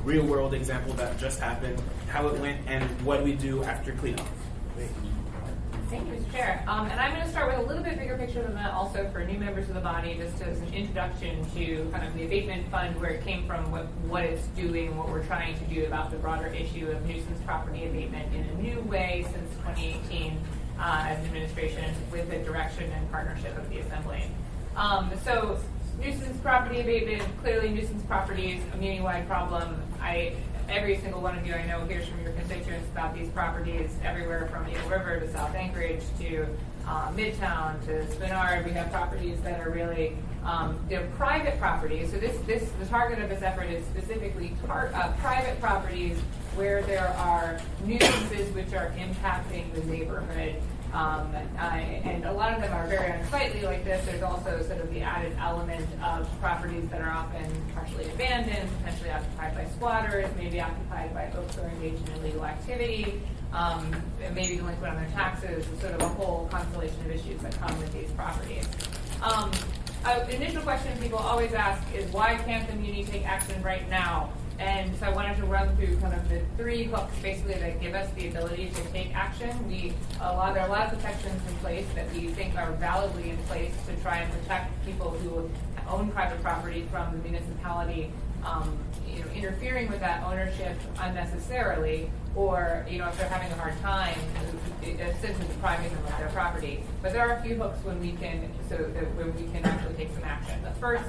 real world example that just happened, how it went, and what we do after cleanup. Thank you, Mr. Chair. And I'm going to start with a little bit bigger picture than that also for new members of the body, just as an introduction to kind of the abatement fund, where it came from, what it's doing, what we're trying to do about the broader issue of nuisance property abatement in a new way since 2018 as an administration with the direction and partnership of the Assembly. So nuisance property abatement, clearly nuisance properties, a community-wide problem. Every single one of you I know hears from your constituents about these properties everywhere from Eagle River to South Anchorage to Midtown to Spinard. We have properties that are really they're private properties. So the target of this effort is specifically private properties where there are nuisances which are impacting the neighborhood. And a lot of them are very unsightly like this. There's also sort of the added element of properties that are often partially abandoned, potentially occupied by squatters, maybe occupied by folks who are engaged in illegal activity, maybe delinquent on their taxes, sort of a whole constellation of issues that come with these properties. The initial question people always ask is, why can't the muni take action right now? And so I wanted to run through kind of the three hooks basically that give us the ability to take action. There are a lot of protections in place that we think are validly in place to try and protect people who own private property from the municipality interfering with that ownership unnecessarily, or if they're having a hard time, essentially depriving them of their property. But there are a few hooks when we can actually take some action. The first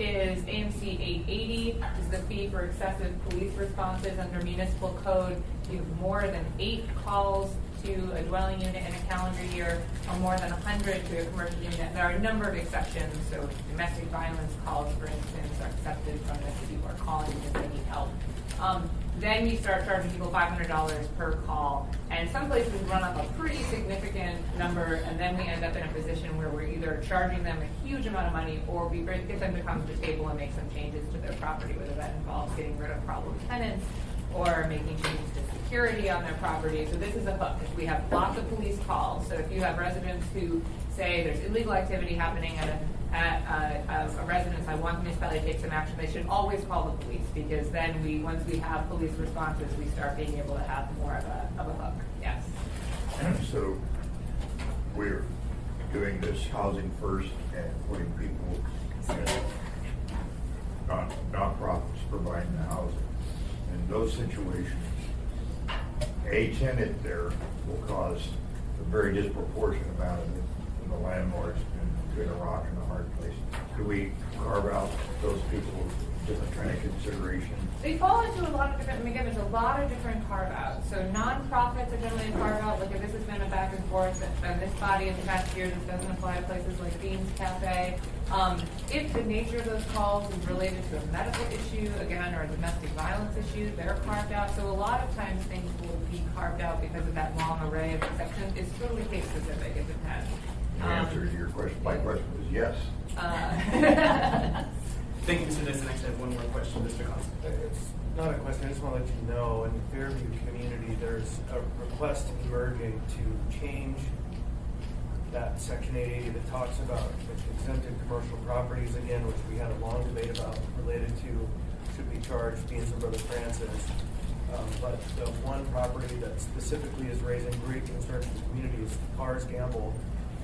is AMC 880, which is the fee for excessive police responses under municipal code. You have more than 8 calls to a dwelling unit in a calendar year, or more than 100 to a commercial unit. There are a number of exceptions. So domestic violence calls, for instance, are accepted from this if people are calling because they need help. Then we start charging people $500 per call. And some places run up a pretty significant number, and then we end up in a position where we're either charging them a huge amount of money, or we get them to come to the table and make some changes to their property, whether that involves getting rid of problem tenants or making changes to security on their property. So this is a hook. We have lots of police calls. So if you have residents who say there's illegal activity happening at a residence, I want the municipality to take some action, they should always call the police, because then once we have police responses, we start being able to have more of a hook. Yes. So we're doing this housing first and putting people, non-profits providing the housing. In those situations, a tenant there will cause a very disproportionate amount of it from the landlords between a rock and a hard place. Do we carve out those people different kind of consideration? They fall into a lot of different, again, there's a lot of different carve-outs. So non-profits are generally a carve-out. Like, if this has been a back and forth in this body in the past year, this doesn't apply to places like Beans Cafe. If the nature of those calls is related to a medical issue, again, or a domestic violence issue, they're carved out. So a lot of times things will be carved out because of that long array of exceptions. It's totally case-specific. It depends. The answer to your question, my question was yes. Thank you, Mr. Dyson. Actually, I have one more question, Mr. Constable. It's not a question. I just want to let you know, in the Fairview community, there's a request emerging to change that Section 880 that talks about exempted commercial properties, again, which we had a long debate about, related to should we charge Beans and Brother Francis. But the one property that specifically is raising great concern to the community is Cars Gamble,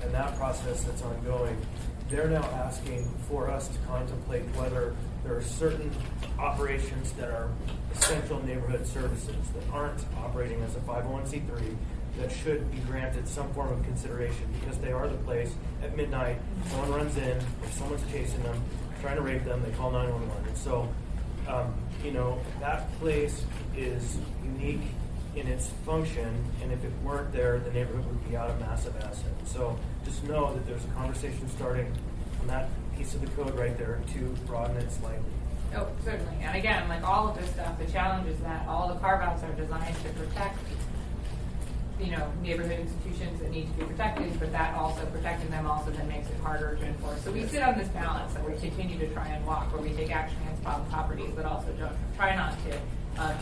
and that process that's ongoing. They're now asking for us to contemplate whether there are certain operations that are essential neighborhood services that aren't operating as a 501c3 that should be granted some form of consideration, because they are the place at midnight, someone runs in, if someone's chasing them, trying to rape them, they call 911. And so, that place is unique in its function, and if it weren't there, the neighborhood would be out of massive asset. So just know that there's a conversation starting on that piece of the code right there to broaden it slightly. Oh, certainly. And again, like all of this stuff, the challenge is that all the carve-outs are designed to protect, neighborhood institutions that need to be protected, but that also protecting them also then makes it harder to enforce. So we sit on this balance that we continue to try and walk, where we take action against problem properties, but also try not to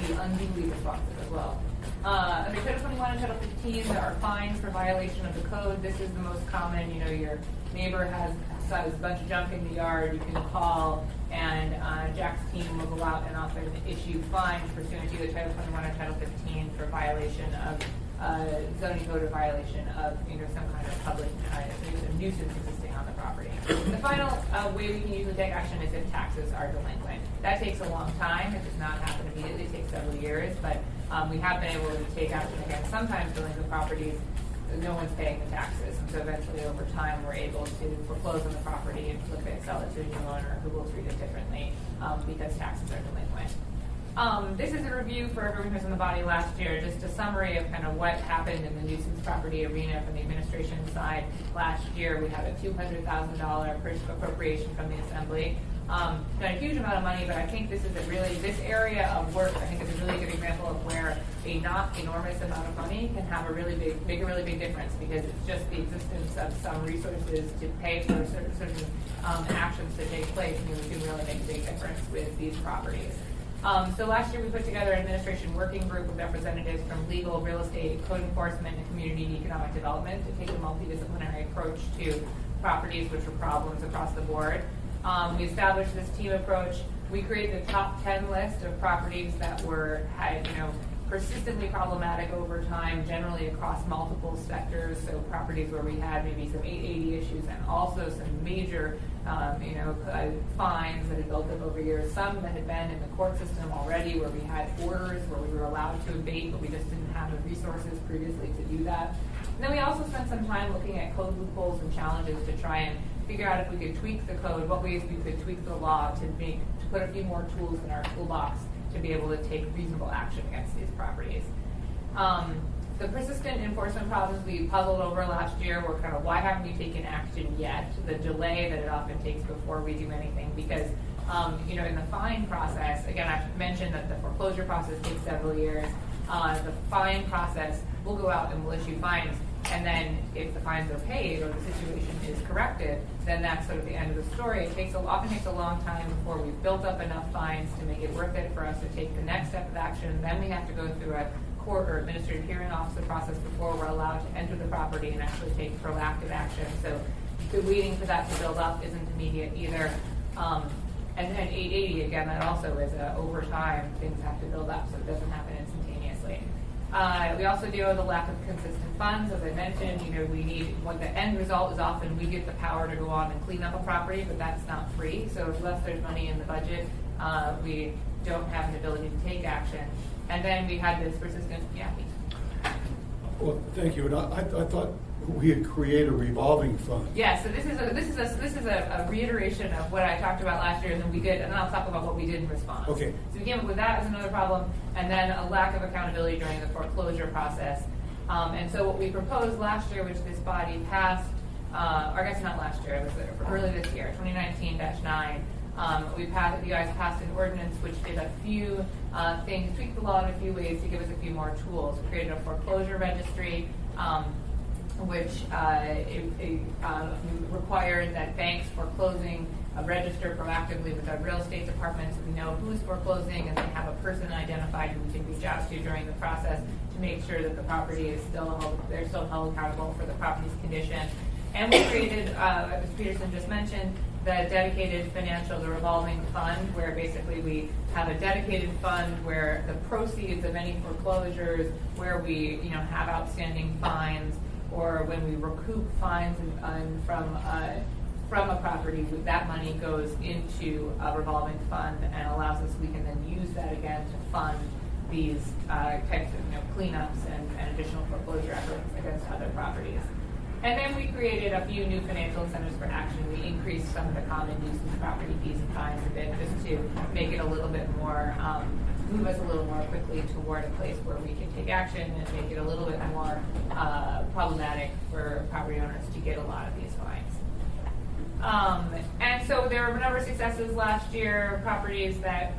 be unduly responsive as well. Under Title 21 and Title 15, there are fines for violation of the code. This is the most common. Your neighbor has a bunch of junk in the yard. You can call, and Jack's team will go out and often issue fines pursuant to either Title 21 or Title 15 for violation of zoning code or violation of some kind of public nuisance existing on the property. The final way we can usually take action is if taxes are delinquent. That takes a long time. It does not happen immediately. It takes several years, but we have been able to take action against sometimes delinquent properties. No one's paying the taxes, and so eventually over time we're able to foreclose on the property and flip it, sell it to a new owner who will treat it differently because taxes are delinquent. This is a review for everyone who's in the body last year, just a summary of kind of what happened in the nuisance property arena from the administration side last year. We had a $200,000 appropriation from the Assembly. Not a huge amount of money, but I think this is this area of work, I think is a really good example of where a not enormous amount of money can have a really make a really big difference, because it's just the existence of some resources to pay for certain actions to take place, and we can really make a big difference with these properties. So last year we put together an administration working group of representatives from legal, real estate, code enforcement, and community and economic development to take a multidisciplinary approach to properties which were problems across the board. We established this team approach. We created a top 10 list of properties that had persistently problematic over time, generally across multiple sectors. So properties where we had maybe some 880 issues and also some major, fines that had built up over years. Some that had been in the court system already, where we had orders where we were allowed to abate, but we just didn't have the resources previously to do that. And then we also spent some time looking at code loopholes and challenges to try and figure out if we could tweak the code, what ways we could tweak the law to put a few more tools in our toolbox to be able to take reasonable action against these properties. The persistent enforcement problems we puzzled over last year were kind of, why haven't we taken action yet? The delay that it often takes before we do anything, because in the fine process, again, I've mentioned that the foreclosure process takes several years. The fine process, we'll go out and we'll issue fines, and then if the fines are paid or the situation is corrected, then that's sort of the end of the story. It often takes a long time before we've built up enough fines to make it worth it for us to take the next step of action. Then we have to go through a court or administrative hearing officer process before we're allowed to enter the property and actually take proactive action. So the waiting for that to build up isn't immediate either. And then 880, again, that also is over time, things have to build up, so it doesn't happen instantaneously. We also deal with the lack of consistent funds. As I mentioned, the end result is often we get the power to go on and clean up a property, but that's not free. So unless there's money in the budget, we don't have an ability to take action. And then we had this persistent, Well, thank you. And I thought we had created a revolving fund. Yeah, so this is a reiteration of what I talked about last year, and then I'll talk about what we did in response. Okay. So we came up with that as another problem, and then a lack of accountability during the foreclosure process. And so what we proposed last year, which this body passed, or I guess not last year, it was early this year, 2019-9. You guys passed an ordinance which did a few things, tweaked the law in a few ways to give us a few more tools. We created a foreclosure registry, which required that banks foreclosing register proactively with our real estate department, so we know who's foreclosing, and they have a person identified who we can reach out to during the process to make sure that the property is they're still held accountable for the property's condition. And we created, as Peterson just mentioned, the revolving fund, where basically we have a dedicated fund where the proceeds of any foreclosures, where we have outstanding fines, or when we recoup fines from a property, that money goes into a revolving fund and allows us, we can then use that again to fund these types of cleanups and additional foreclosure efforts against other properties. And then we created a few new financial incentives for action. We increased some of the common nuisance property fees and fines a bit, just to make it a little bit more, move us a little more quickly toward a place where we can take action and make it a little bit more problematic for property owners to get a lot of these fines. And so there were a number of successes last year, properties that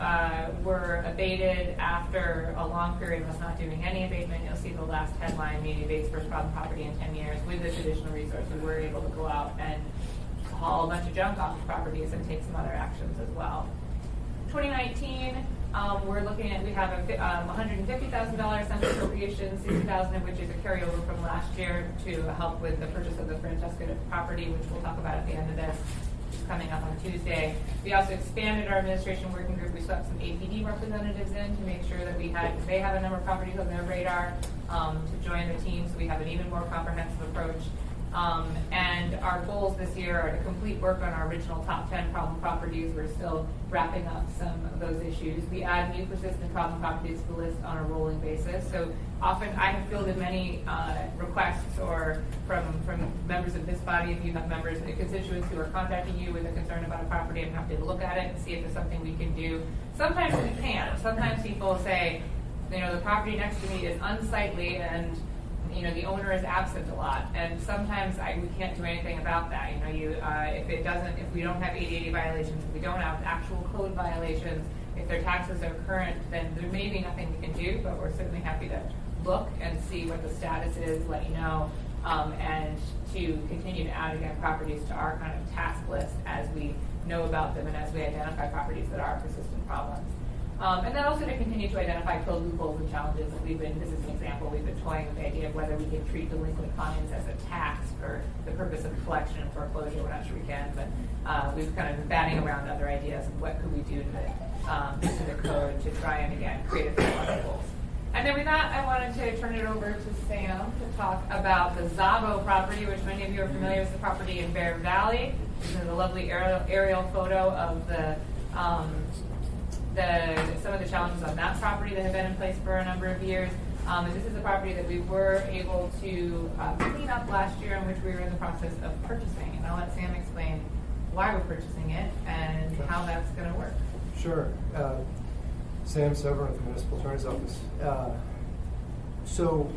were abated after a long period of us not doing any abatement. You'll see the last headline, Muni abates first problem property in 10 years. With this additional resource, we were able to go out and haul a bunch of junk off the properties and take some other actions as well. 2019, we're looking at, we have a $150,000 Assembly appropriation, $60,000 of which is a carryover from last year to help with the purchase of the Francesca property, which we'll talk about at the end of this. coming up on Tuesday. We also expanded our administration working group. We swept some APD representatives in to make sure that they have a number of properties on their radar to join the team, so we have an even more comprehensive approach. And our goals this year are to complete work on our original top 10 problem properties. We're still wrapping up some of those issues. We add new persistent problem properties to the list on a rolling basis. So often I have fielded many requests or from members of this body. If you have members and constituents who are contacting you with a concern about a property, I'm happy to look at it and see if there's something we can do. Sometimes we can't. Sometimes people say, the property next to me is unsightly and the owner is absent a lot, and sometimes we can't do anything about that. If we don't have 80/80 violations, if we don't have actual code violations, if their taxes are current, then there may be nothing we can do, but we're certainly happy to look and see what the status is, let you know, and to continue to add, again, properties to our kind of task list as we know about them and as we identify properties that are persistent problems. And then also to continue to identify code loopholes and challenges. This is an example, we've been toying with the idea of whether we can treat delinquent fines as a tax for the purpose of collection and foreclosure. We're not sure we can, but we've kind of been batting around other ideas of what could we do to the code to try and, again, create a few loopholes. And then with that, I wanted to turn it over to Sam to talk about the Zabo property, which many of you are familiar with, the property in Bear Valley. This is a lovely aerial photo of some of the challenges on that property that have been in place for a number of years. And this is a property that we were able to clean up last year, in which we were in the process of purchasing. And I'll let Sam explain why we're purchasing it and how that's going to work. Sure. Sam Severn at the Municipal Attorney's Office. So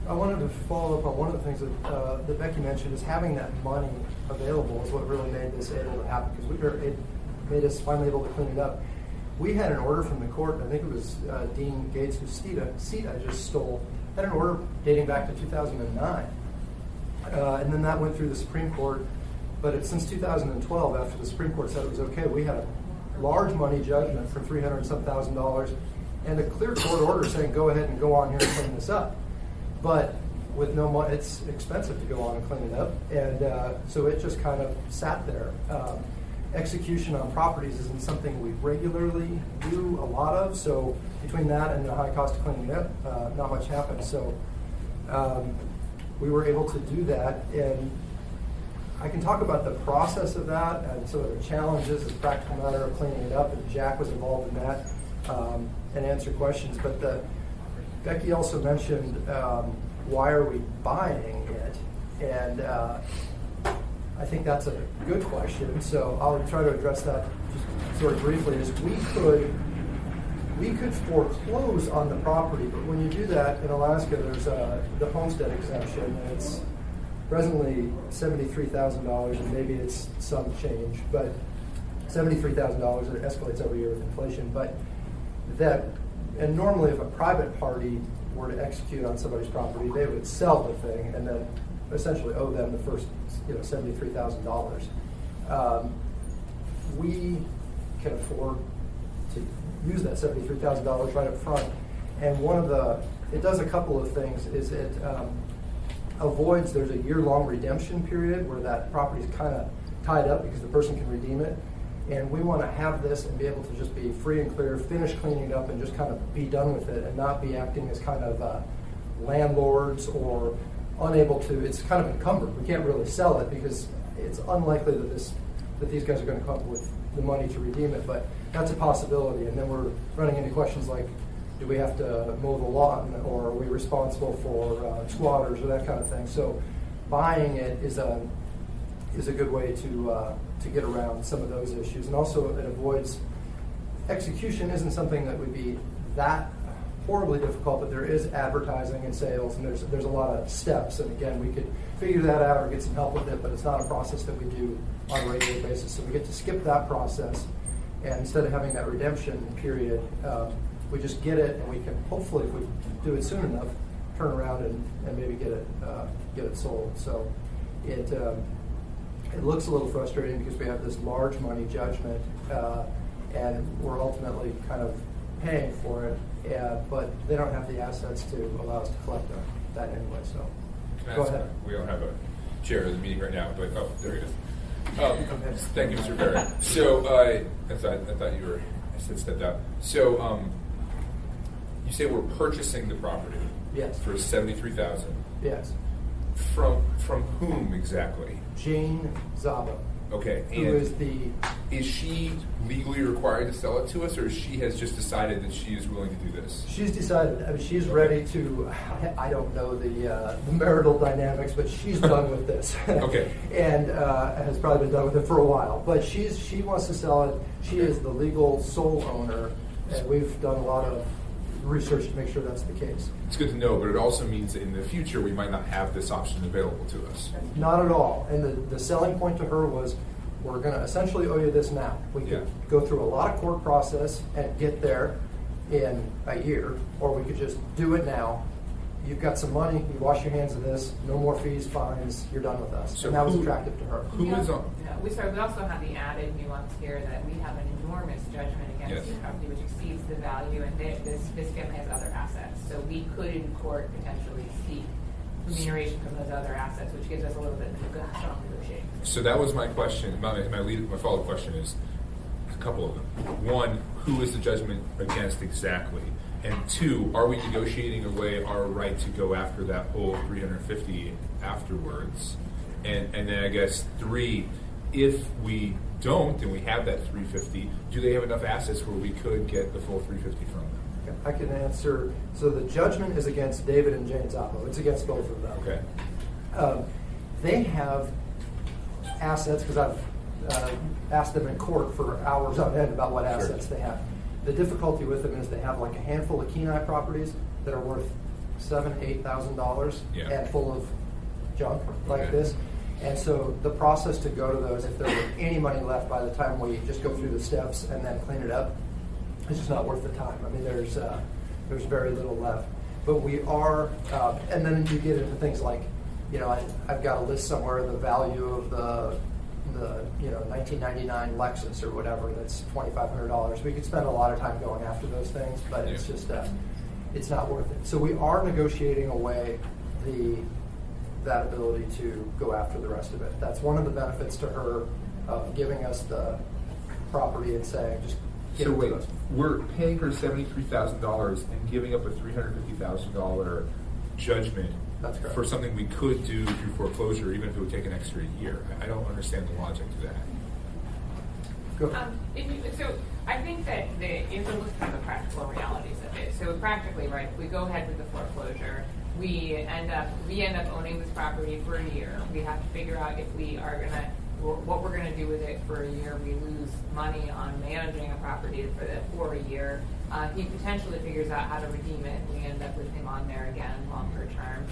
I wanted to follow up on one of the things that Becky mentioned, is having that money available is what really made this able to happen, because it made us finally able to clean it up. We had an order from the court, I think it was Dean Gates, whose seat I just stole, had an order dating back to 2009. And then that went through the Supreme Court. But since 2012, after the Supreme Court said it was okay, we had a large money judgment for $300,000 and a clear court order saying go ahead and go on here and clean this up. But with no money, it's expensive to go on and clean it up. And so it just kind of sat there. Execution on properties isn't something we regularly do a lot of, so between that and the high cost of cleaning it up, not much happens. So we were able to do that, and I can talk about the process of that and some of the challenges as a practical matter of cleaning it up, and Jack was involved in that, and answer questions. But Becky also mentioned why are we buying it, and I think that's a good question, so I'll try to address that just sort of briefly. Is we could foreclose on the property, but when you do that in Alaska, there's the homestead exemption, and it's presently $73,000, and maybe it's some change, but $73,000. It escalates every year with inflation. But and normally, if a private party were to execute on somebody's property, they would sell the thing and then essentially owe them the first, $73,000. We can afford to use that $73,000 right up front. And it does a couple of things. Is it avoids, there's a year-long redemption period where that property is kind of tied up because the person can redeem it. And we want to have this and be able to just be free and clear, finish cleaning it up and just kind of be done with it and not be acting as kind of landlords or unable to, it's kind of encumbered. We can't really sell it because it's unlikely that these guys are going to come up with the money to redeem it, but that's a possibility. And then we're running into questions like, do we have to mow the lawn, or are we responsible for squatters or that kind of thing? So buying it is a good way to get around some of those issues. And also it avoids, execution isn't something that would be that horribly difficult, but there is advertising and sales, and there's a lot of steps. And again, we could figure that out or get some help with it, but it's not a process that we do on a regular basis. So we get to skip that process, and instead of having that redemption period, we just get it, and we can hopefully, if we do it soon enough, turn around and maybe get it sold. So it looks a little frustrating because we have this large money judgment, and we're ultimately kind of paying for it. But they don't have the assets to allow us to collect that anyway. So go ahead. We don't have a chair of the meeting right now. Oh, there he is. Thank you, Mr. Barrett. So, I thought you were, I said stepped out. So, you say we're purchasing the property. Yes. For $73,000. Yes. From whom exactly? Jane Zabo. Okay. Who is is she legally required to sell it to us, or she has just decided that she is willing to do this? She's decided. I mean, she's ready to. I don't know the marital dynamics, but she's done with this. Okay. And has probably been done with it for a while. But she wants to sell it. She is the legal sole owner, and we've done a lot of research to make sure that's the case. It's good to know, but it also means that in the future we might not have this option available to us. Not at all. And the selling point to her was, we're going to essentially owe you this now. We could go through a lot of court process and get there in a year, or we could just do it now. You've got some money, you wash your hands of this, no more fees, fines, you're done with us. So and that was attractive to her. Who is on? We also have the added nuance here that we have an enormous judgment against the property, which exceeds the value, and this family has other assets. So we could in court potentially seek remuneration from those other assets, which gives us a little bit of strong negotiating. So that was my question. My follow-up question is a couple of them. One, who is the judgment against exactly? And two, are we negotiating away our right to go after that whole $350 afterwards? And then I guess three, if we don't and we have that $350, do they have enough assets where we could get the full $350 from them? I can answer. So the judgment is against David and Jane Zabo. It's against both of them. Okay. They have assets, because I've asked them in court for hours on end about what assets they have. The difficulty with them is they have like a handful of Kenai properties that are worth $7,000-8,000 and full of junk like this. And so the process to go to those, if there were any money left by the time we just go through the steps and then clean it up, it's just not worth the time. I mean, there's very little left. But we are, and then you get into things like, I've got a list somewhere, the value of the 1999 Lexus or whatever, that's $2,500. We could spend a lot of time going after those things, but it's just, it's not worth it. So we are negotiating away that ability to go after the rest of it. That's one of the benefits to her of giving us the property and saying, just give So it wait, to us. we're paying her $73,000 and giving up a $350,000 judgment. That's correct. For something we could do through foreclosure, even if it would take an extra year. I don't understand the logic to that. Go. So I think that if we look at the practical realities of it, so practically, right, if we go ahead with the foreclosure, we end up owning this property for a year. We have to figure out if we are gonna, what we're gonna do with it for a year. We lose money on managing a property for a year. He potentially figures out how to redeem it. We end up with him on there again, longer term.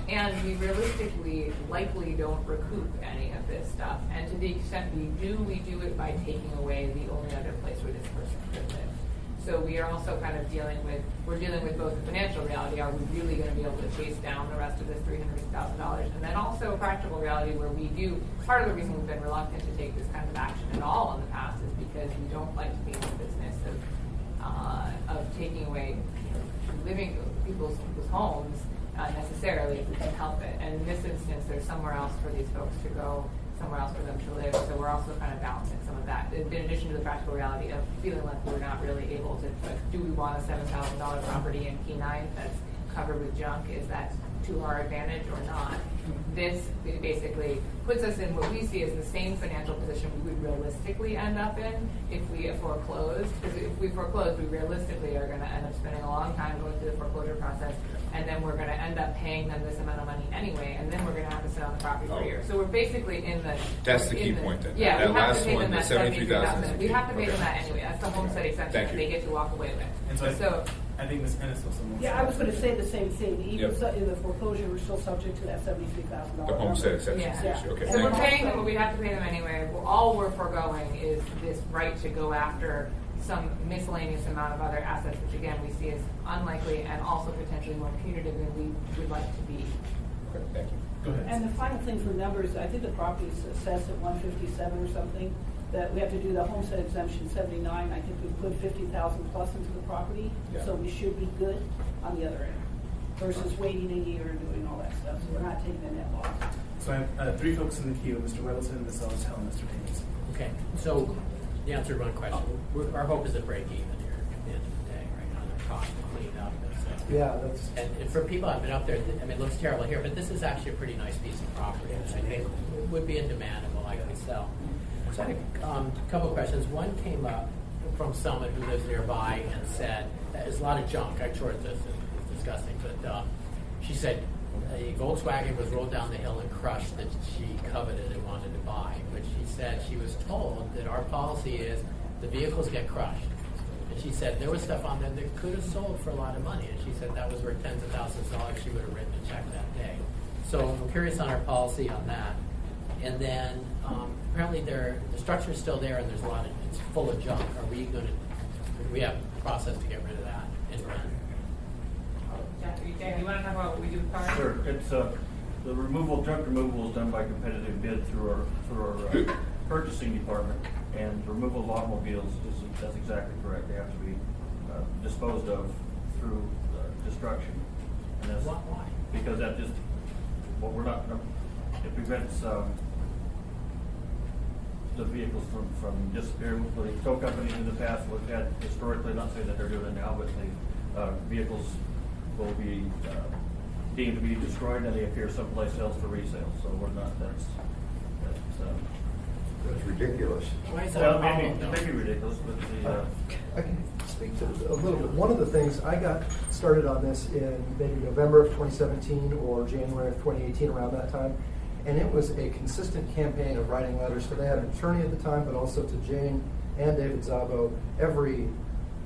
And we realistically likely don't recoup any of this stuff. And to the extent we do it by taking away the only other place where this person could live. So we are also kind of dealing with both the financial reality, are we really going to be able to chase down the rest of this $300,000? And then also a practical reality where part of the reason we've been reluctant to take this kind of action at all in the past is because we don't like to be in the business of taking away living people's homes necessarily if we can help it. And in this instance, there's somewhere else for these folks to go, somewhere else for them to live. So we're also kind of balancing some of that, in addition to the practical reality of feeling like we're not really able to, do we want a $7,000 property in Kenai that's covered with junk? Is that to our advantage or not? This basically puts us in what we see as the same financial position we would realistically end up in if we foreclosed. Because if we foreclose, we realistically are going to end up spending a long time going through the foreclosure process, and then we're going to end up paying them this amount of money anyway, and then we're going to have to sit on the property for a year. So we're basically in the... That's the key point then. Yeah, that we have last to pay one, them the that $73,000. We have to pay them that anyway. That's the homestead exemption that they get to walk away with. And so I think Ms. Ennis also wants Yeah, I was going to say the same thing. Even Yep. in the foreclosure, we're still subject to that $73,000. The homestead exception. Yeah. Okay. So we're thank you. paying them, but we have to pay them anyway. Well, all we're foregoing is this right to go after some miscellaneous amount of other assets, which again we see as unlikely and also potentially more punitive than we would like to be. Okay, thank you. Go ahead. And the final thing for numbers, I think the property is assessed at 157 or something, that we have to do the homestead exemption 79. I think we put 50,000 plus into the property, Yeah. so we should be good on the other end. versus waiting a year and doing all that stuff, so we're not taking a net loss. So I have three folks in the queue: Mr. Weddleton, Ms. Ellis-Hill, and Mr. Davis. Okay, so the answer to one question, our hope is to break even here at the end of the day, right, on the cost to clean up. So. Yeah, that's. And for people who've been up there, I mean, it looks terrible here, but this is actually a pretty nice piece of property, and I think would be in demand and will likely sell. So I had a couple of questions. One came up from someone who lives nearby and said, there's a lot of junk. I toured this, it's disgusting, but she said a Volkswagen was rolled down the hill and crushed that she coveted and wanted to buy. But she said she was told that our policy is the vehicles get crushed. And she said there was stuff on there that could have sold for a lot of money. And she said that was worth tens of thousands of dollars. She would have written a check that day. So I'm curious on our policy on that. And then apparently the structure is still there and there's a lot of, it's full of junk. Are we going to, do we have a process to get rid of that and run? Jack, you want to talk about what we do with cars? Sure. It's the junk removal is done by competitive bid through our purchasing department, and the removal of automobiles that's exactly correct. They have to be disposed of through destruction. And that's Why? Because that just we're not. It prevents the vehicles from disappearing. The tow companies in the past have had historically, not saying that they're doing it now, but the vehicles will be deemed to be destroyed and they appear someplace else for resale. So we're not. That's ridiculous. Why is that well, a problem, though? maybe ridiculous, but the I can speak to a little bit. One of the things, I got started on this in maybe November of 2017 or January of 2018, around that time. And it was a consistent campaign of writing letters to, they had an attorney at the time, but also to Jane and David Szabo every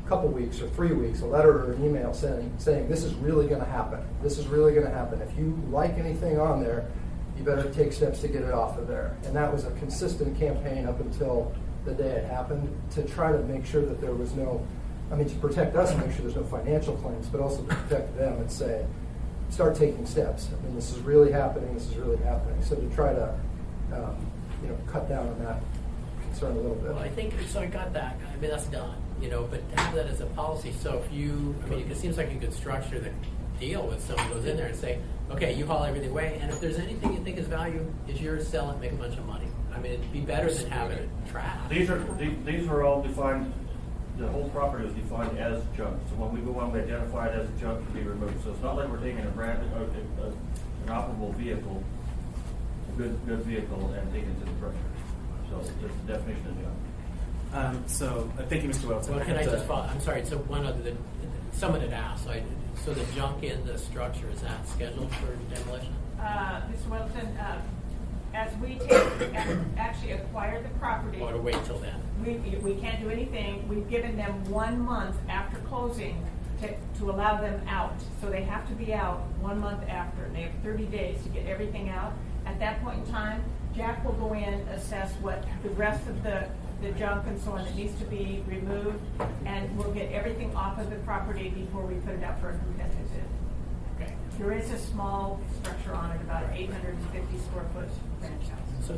couple weeks or 3 weeks, a letter or an email saying this is really going to happen. This is really going to happen. If you like anything on there, you better take steps to get it off of there. And that was a consistent campaign up until the day it happened, to try to make sure that there was no, to protect us and make sure there's no financial claims, but also to protect them and say, start taking steps. This is really happening. This is really happening. So to try to, cut down on that concern a little bit. Well, I think, so I got that. That's done, but to have that as a policy. So if you, it seems like you could structure the deal with someone who goes in there and say, okay, you haul everything away, and if there's anything you think is value, is yours, sell it, make a bunch of money. It'd be better than having it trapped. these are all defined. The whole property is defined as junk. So when we go on, we identify it as junk to be removed. So it's not like we're taking an operable vehicle, a good vehicle, and taking it to the crusher. So it's the definition of junk. Thank you, Mr. Welton. Well, can I just follow? I'm sorry. So one other, someone had asked. So the junk in the structure, is that scheduled for demolition? Mr. Wilson, as we actually acquire the property, Or to wait till then? we can't do anything. We've given them 1 month after closing to allow them out. So they have to be out 1 month after, and they have 30 days to get everything out. At that point in time, Jack will go in, assess what the rest of the junk and so on that needs to be removed, and we'll get everything off of the property before we put it out for a competitive bid. Okay. There is a small structure on it, about 850 square foot ranch house. So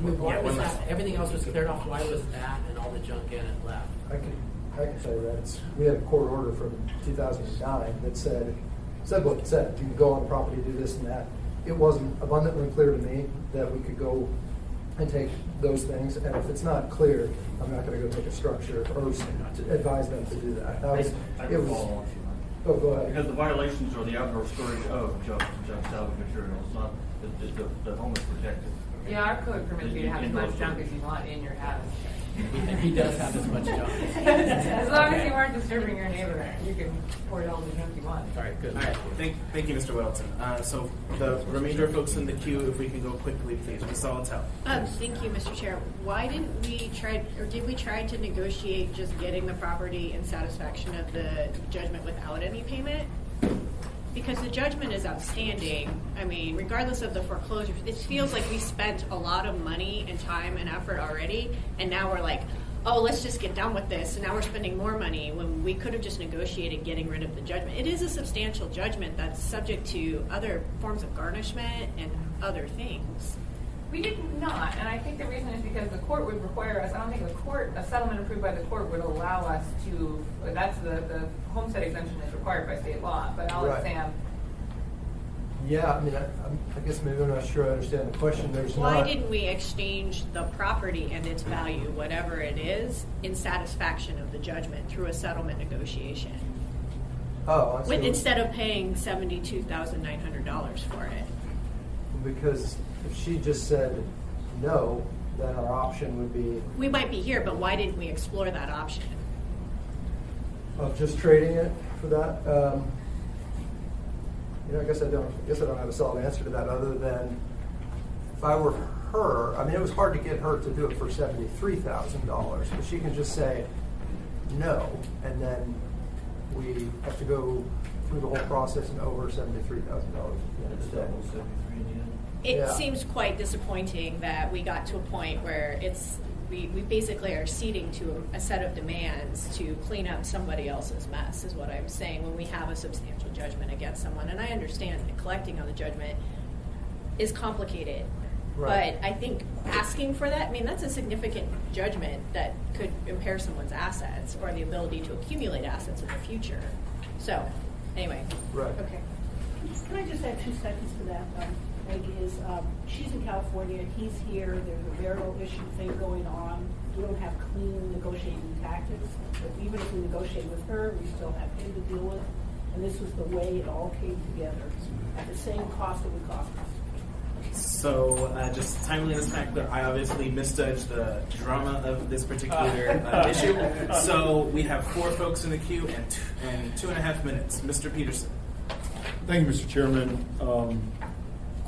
why was that? Everything else was cleared off. Why was that and all the junk in it left? I can tell you that. We had a court order from 2009 that said what it said. You can go on the property, do this and that. It wasn't abundantly clear to me that we could go and take those things, and if it's not clear, I'm not going to go take a structure or to advise them to do that. I can follow along if you want. Oh, go ahead. Because the violations are the outdoor storage of junk salvage materials, not the home is protected. Yeah, our code permits you to have as much junk as you want in your house. And he does have as much junk. As long as you aren't disturbing your neighbor, you can pour all the junk you want. All right, good. All right, thank you, Mr. Welton. So the remainder of folks in the queue, if we can go quickly, please. Ms. Salatel. Thank you, Mr. Chair. Why didn't we try, or did we try to negotiate just getting the property in satisfaction of the judgment without any payment? Because the judgment is outstanding. Regardless of the foreclosure, it feels like we spent a lot of money and time and effort already, and now we're like, oh, let's just get done with this. And now we're spending more money when we could have just negotiated getting rid of the judgment. It is a substantial judgment that's subject to other forms of garnishment and other things. We did not, and I think the reason is because the court would require us, I don't think a settlement approved by the court would allow us to, that's the homestead exemption is required by state law, but I'll let Right. Sam. Yeah, I mean, I guess maybe I'm not sure I understand the question. There's Why not. didn't we exchange the property and its value, whatever it is, in satisfaction of the judgment through a settlement negotiation? Oh, I see. Instead of paying $72,900 for it. Because if she just said no, then our option would be We might be here, but why didn't we explore that option? of just trading it for that. I guess I don't have a solid answer to that other than if I were her. I mean, it was hard to get her to do it for $73,000, but she can just say no, and then we have to go through the whole process and over $73,000 at the end of the day. It Yeah. seems quite disappointing that we got to a point where we basically are ceding to a set of demands to clean up somebody else's mess, is what I'm saying, when we have a substantial judgment against someone. And I understand that collecting on the judgment is complicated. Right. But I think asking for that, I mean, that's a significant judgment that could impair someone's assets or the ability to accumulate assets in the future. So, anyway. Right. Okay. Can I just add 2 seconds to that? Meg is, she's in California, he's here, there's a marital issue thing going on. We don't have clean negotiating tactics. But even if we negotiate with her, we still have him to deal with. And this was the way it all came together at the same cost it would cost us. So, just timeliness factor, I obviously misjudged the drama of this particular issue. So, we have 4 folks in the queue and 2.5 minutes. Mr. Peterson. Thank you, Mr. Chairman.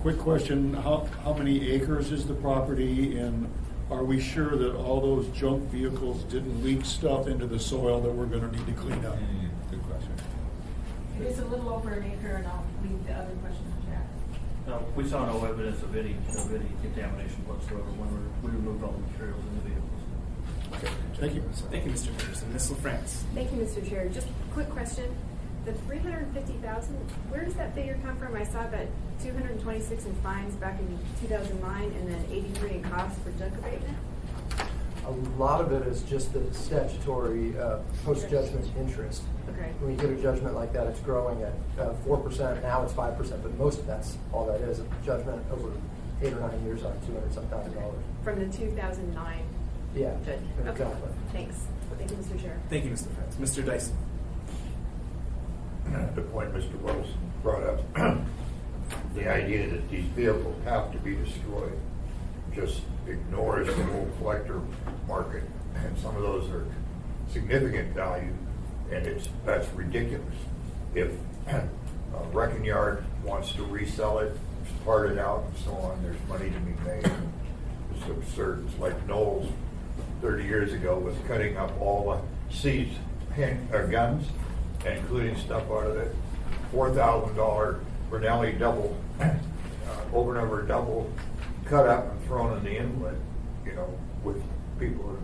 Quick question, how many acres is the property, and are we sure that all those junk vehicles didn't leak stuff into the soil that we're gonna need to clean up? Good question. It is a little over an acre, and I'll leave the other questions to Jack. No, we saw no evidence of any contamination whatsoever when we removed all the materials in the vehicles. Okay, thank you. Thank you, Mr. Peterson. Ms. LaFrance. Thank you, Mr. Chair. Just a quick question. The $350,000, where does that figure come from? I saw that 226 in fines back in 2009 and then 83 in costs for junk abatement. A lot of it is just the statutory post-judgment interest. Okay. When you get a judgment like that, it's growing at 4%. Now it's 5%, but most of that's all that is. A judgment over 8 or 9 years on $200,000. From the 2009 Yeah, judgment. exactly. Okay. Thanks. Thank you, Mr. Chair. Thank you, Mr. LaFrance. Mr. Dyson. The point Mr. Wilson brought up, the idea that these vehicles have to be destroyed just ignores the whole collector market, and some of those are significant value, and that's ridiculous. If a wrecking yard wants to resell it, part it out and so on, there's money to be made. It's absurd. It's like Knowles 30 years ago was cutting up all the seized guns, including stuff out of it. $4,000 Brunelli double, over and over double, cut up and thrown in the inlet, with people who,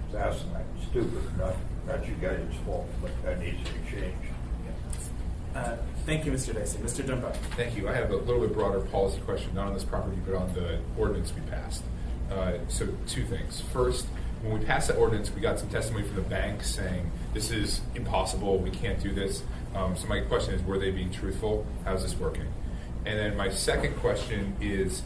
it's asinine, stupid, not you guys' fault, but that needs to be changed. Thank you, Mr. Dyson. Mr. Dunbar. Thank you. I have a little bit broader policy question, not on this property, but on the ordinance we passed. So 2 things. First, when we passed that ordinance, we got some testimony from the bank saying this is impossible, we can't do this. So my question is, were they being truthful? How's this working? And then my second question is,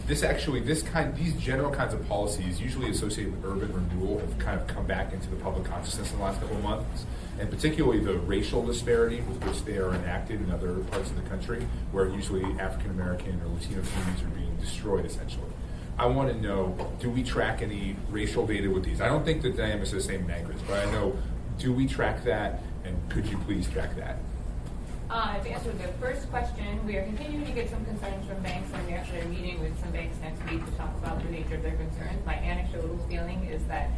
these general kinds of policies, usually associated with urban renewal, have kind of come back into the public consciousness in the last couple of months, and particularly the racial disparity with which they are enacted in other parts of the country, where usually African American or Latino communities are being destroyed, essentially. I want to know, do we track any racial data with these? I don't think the dynamics are the same in Anchorage, but I know, do we track that, and could you please track that? To answer the first question, we are continuing to get some concerns from banks, and we actually are meeting with some banks next week to talk about the nature of their concerns. My anecdotal feeling is that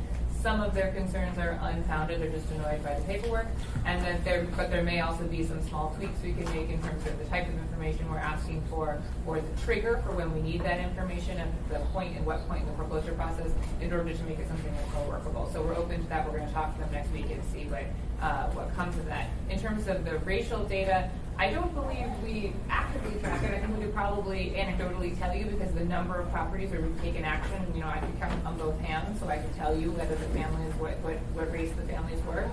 some of their concerns are unfounded; they're just annoyed by the paperwork, and that there may also be some small tweaks we can make in terms of the type of information we're asking for, or the trigger for when we need that information, and the point in the foreclosure process, in order to make it something that's more workable. So we're open to that. We're going to talk to them next week and see what comes of that. In terms of the racial data, I don't believe we actively track it. I think we could probably anecdotally tell you because the number of properties where we've taken action, you know, I could count on both hands, so I could tell you whether the families, what race the families were.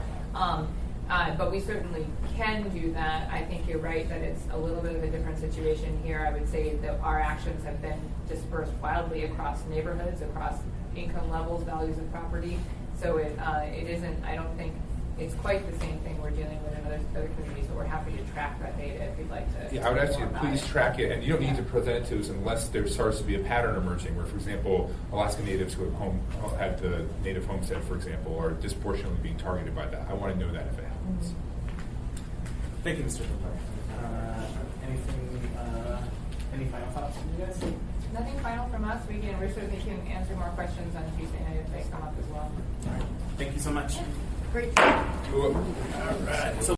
But we certainly can do that. I think you're right that it's a little bit of a different situation here. I would say that our actions have been dispersed wildly across neighborhoods, across income levels, values of property. So it isn't, I don't think it's quite the same thing we're dealing with in other communities, but we're happy to track that data if you'd like to. Yeah, I would ask you more to about please it. track it, and you don't need to present it to us unless there starts to be a pattern emerging where, for example, Alaska Natives who have had the native homestead, for example, are disproportionately being targeted by that. I want to know that if it happens. Thank you, Mr. Cooper. Any final thoughts from you guys? Nothing final from us. We certainly can answer more questions on Tuesday night if they come up as well. All right. Thank you so much. Great. All right. So